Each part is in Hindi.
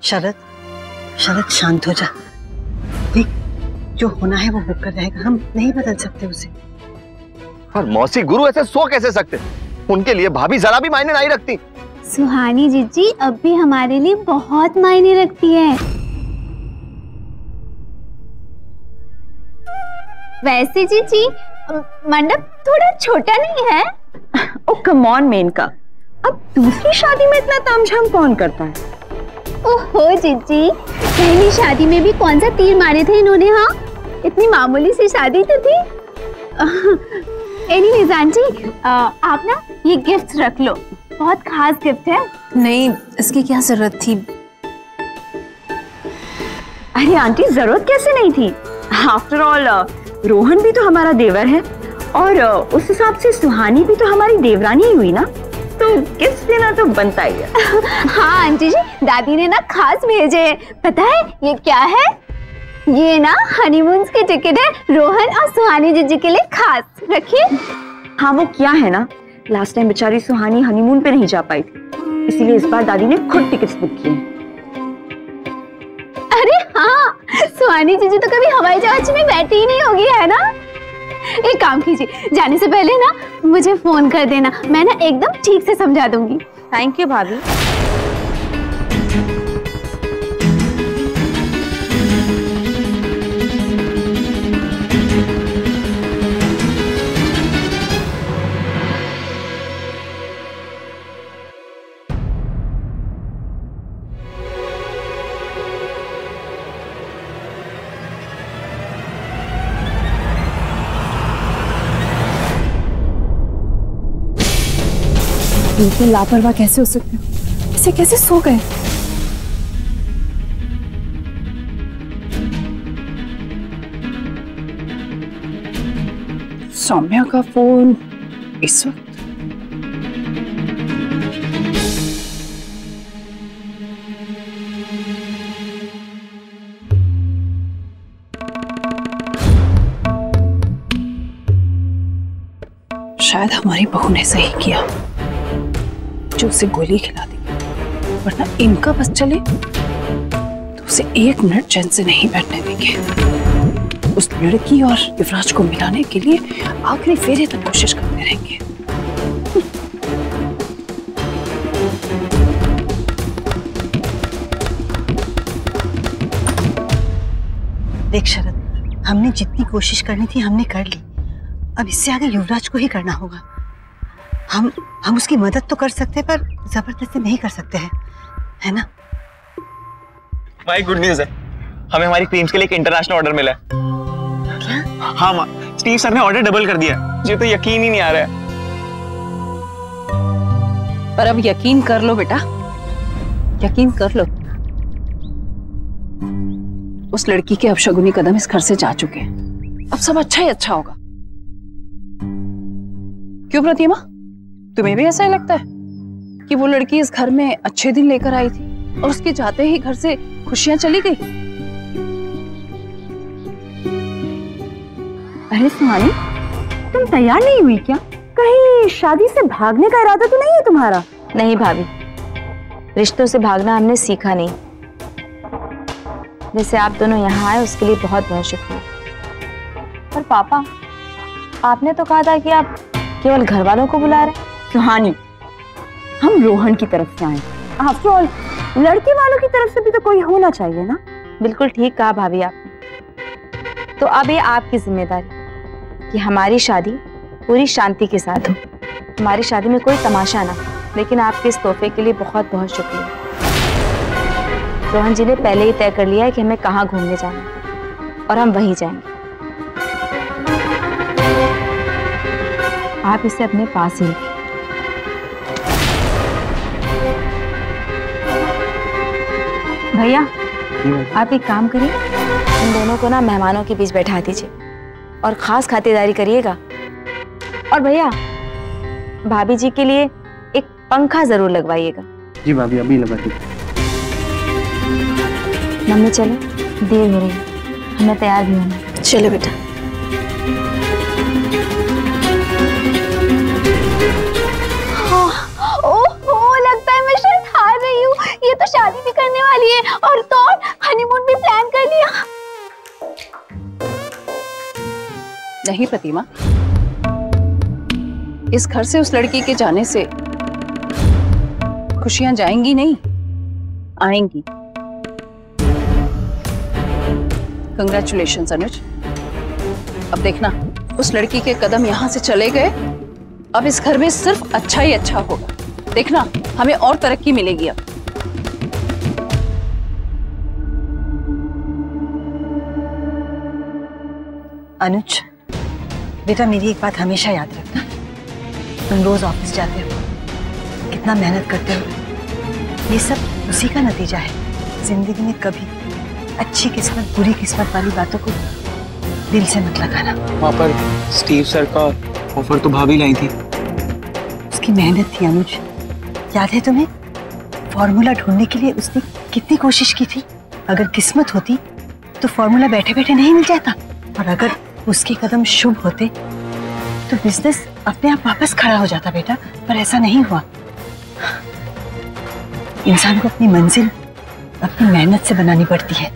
शरद, शरद शांत हो जा। देख, जो होना है वो होकर रहेगा, हम नहीं बदल सकते उसे। पर मौसी गुरु ऐसे सो कैसे सकते? उनके लिए भाभी जरा भी मायने नहीं रखती। सुहानी जीजी अब भी हमारे लिए बहुत मायने रखती है। वैसे जीजी मंडप थोड़ा छोटा नहीं है? ओ कम ऑन मेनका, अब दूसरी शादी में इतना तामझाम कौन करता है? ओहो जीजी, पहली शादी में भी कौन सा तीर मारे थे इन्होंने? हाँ, इतनी मामूली सी शादी तो थी। एनीवेज आंटी, आप ना ये गिफ्ट रख लो, बहुत खास गिफ्ट है। नहीं, इसकी क्या जरूरत थी? अरे आंटी, जरूरत कैसे नहीं थी? आफ्टर ऑल रोहन भी तो हमारा देवर है और उस हिसाब से सुहानी भी तो हमारी देवरानी ही हुई ना, तो गिफ्ट देना तो बनता ही है। हाँ आंटी जी, दादी ने ना खास भेजे। पता है ये क्या है? ये ना हनीमून के टिकट है रोहन और सुहानी जीजी के लिए खास। रखिए। हाँ वो क्या है ना, लास्ट टाइम बेचारी सुहानी हनीमून पे नहीं जा पाई थी, इसीलिए इस बार दादी ने खुद टिकट्स बुक किए। अरे हाँ, सुहानी जीजी तो कभी हवाई जहाज में बैठी ही नहीं होगी, है ना? एक काम कीजिए, जाने से पहले ना मुझे फोन कर देना, मैं ना एकदम ठीक से समझा दूंगी। थैंक यू भाभी। बिल्कुल लापरवाह कैसे हो सकते हो? इसे कैसे सो गए? सौम्या का फोन इस वक्त? शायद हमारी बहू ने सही किया जो उसे गोली खिला दी, वरना इनका बस चले तो उसे एक मिनट चैन से नहीं बैठने देंगे। उस लड़की और युवराज को मिलाने के लिए आखिरी फेरे तक कोशिश करते रहेंगे। देख शरद, हमने जितनी कोशिश करनी थी हमने कर ली, अब इससे आगे युवराज को ही करना होगा। हम उसकी मदद तो कर सकते हैं पर जबरदस्ती नहीं कर सकते हैं, है ना? भाई गुड न्यूज़ है, हमें हमारी क्रीम्स के लिए एक इंटरनेशनल ऑर्डर मिला है। क्या? हाँ माँ, स्टीव सर ने ऑर्डर डबल कर दिया। मुझे तो यकीन ही नहीं आ रहा है। पर अब यकीन कर लो बेटा, यकीन कर लो। उस लड़की के अपशगुनी कदम इस घर से जा चुके हैं, अब सब अच्छा ही अच्छा होगा। क्यों प्रतिमा, तुम्हें भी ऐसा ही लगता है कि वो लड़की इस घर में अच्छे दिन लेकर आई थी और उसके जाते ही घर से खुशियां चली गई? अरे सुहानी, तुम तैयार नहीं हुई क्या? कहीं शादी से भागने का इरादा तो नहीं है तुम्हारा? नहीं भाभी, रिश्तों से भागना हमने सीखा नहीं। जैसे आप दोनों यहाँ आए उसके लिए बहुत बहुत शुक्रिया। पर पापा, आपने तो कहा था कि आप केवल घर वालों को बुला रहे। सुहानी, हम रोहन की तरफ से आए, आफ्टर ऑल लड़के वालों की तरफ से भी तो कोई होना चाहिए ना? बिल्कुल ठीक कहा भाभी आपने। तो अब ये आपकी जिम्मेदारी कि हमारी शादी पूरी शांति के साथ हो। हमारी शादी में कोई तमाशा ना, लेकिन आपके इस तोहफे के लिए बहुत बहुत शुक्रिया। रोहन जी ने पहले ही तय कर लिया है कि हमें कहाँ घूमने जाना है और हम वहीं जाएंगे। आप इसे अपने पास ही रखिए। भैया, आप एक काम करिए, इन दोनों को ना मेहमानों के बीच बैठा दीजिए और खास खातिरदारी करिएगा। और भैया, भाभी जी के लिए एक पंखा जरूर लगवाइएगा। जी भाभी, अभी लगाती। मम्मी चलो, देर हो रही है, हमें तैयार भी होना है। चलो बेटा। ओहो, लगता है मैं शायद हार रही हूँ। ये तो शादी भी करने वाली है और तो और हनीमून भी प्लान कर लिया। नहीं प्रतिमा, इस घर से उस लड़की के जाने से खुशियां जाएंगी नहीं, आएंगी। कंग्रेचुलेशंस अनुज। अब देखना, उस लड़की के कदम यहां से चले गए, अब इस घर में सिर्फ अच्छा ही अच्छा होगा। देखना, हमें और तरक्की मिलेगी। अब अनुज बेटा, मेरी एक बात हमेशा याद रखना, तुम रोज ऑफिस जाते हो, कितना मेहनत करते हो, ये सब उसी का नतीजा है। जिंदगी में कभी अच्छी किस्मत बुरी किस्मत वाली बातों को दिल से मत लगाना। वहाँ पर स्टीव सर का ऑफर तो भाभी लाई थी। उसकी मेहनत थी अनुज, याद है तुम्हें? फॉर्मूला ढूंढने के लिए उसने कितनी कोशिश की थी। अगर किस्मत होती तो फॉर्मूला बैठे बैठे नहीं मिल जाता, और अगर उसके कदम शुभ होते तो बिजनेस अपने आप वापस खड़ा हो जाता बेटा। पर ऐसा नहीं हुआ। इंसान को अपनी मंजिल अपनी मेहनत से बनानी पड़ती है,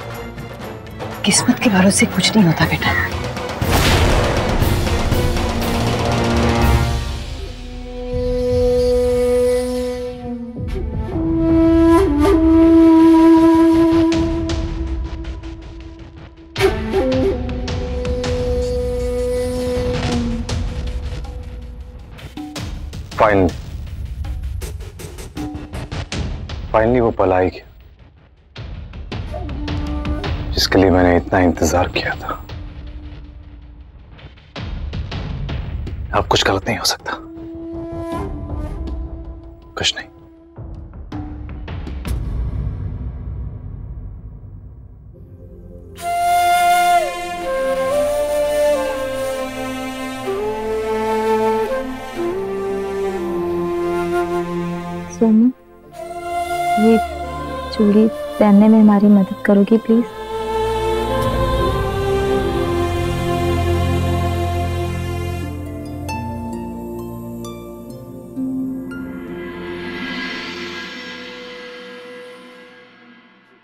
किस्मत के भरोसे कुछ नहीं होता बेटा। फाइनली वो पल आई जिसके लिए मैंने इतना इंतजार किया था। अब कुछ गलत नहीं हो सकता, कुछ नहीं। सोनू, ये चूड़ी पहनने में हमारी मदद करोगी प्लीज?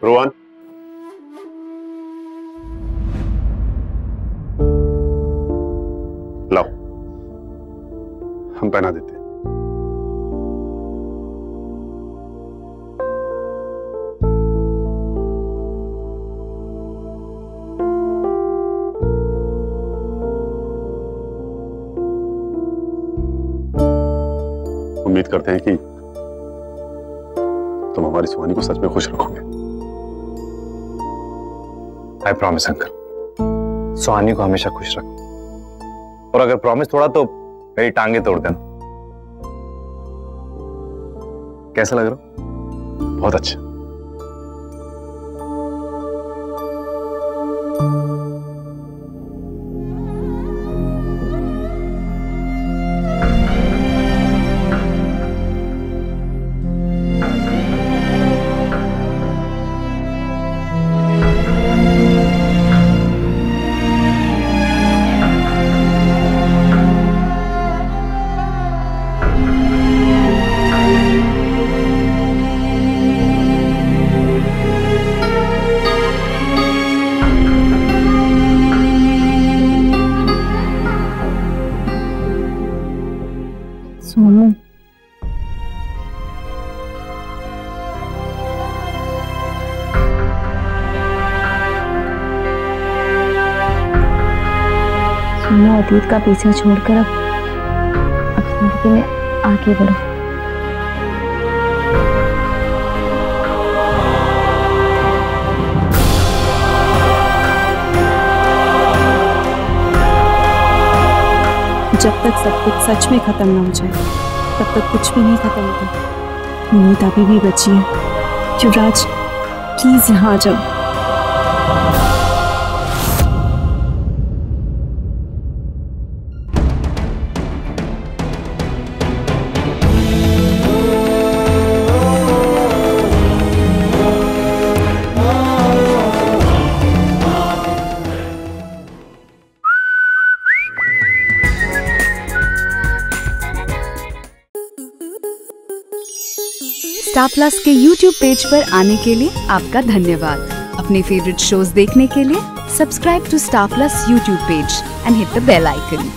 रोहन, लाओ, हम पहना देते हैं। उम्मीद करते हैं कि तुम हमारी सुहानी को सच में खुश रखोगे। आई प्रॉमिस अंकल, सुहानी को हमेशा खुश रख, और अगर प्रॉमिस तोड़ा तो मेरी टांगे तोड़ देना। कैसा लग रहा? बहुत अच्छा। सोनू, सोनू, अतीत का पीछा छोड़कर अब जिंदगी में आगे बढ़ो। जब तक सब कुछ सच में खत्म ना हो जाए, तब तक कुछ भी नहीं खत्म होता। उम्मीद अभी भी बची है। युवराज, प्लीज यहाँ आ जाओ। स्टार प्लस के YouTube पेज पर आने के लिए आपका धन्यवाद। अपने फेवरेट शोज देखने के लिए subscribe to Star Plus YouTube page and hit the bell icon.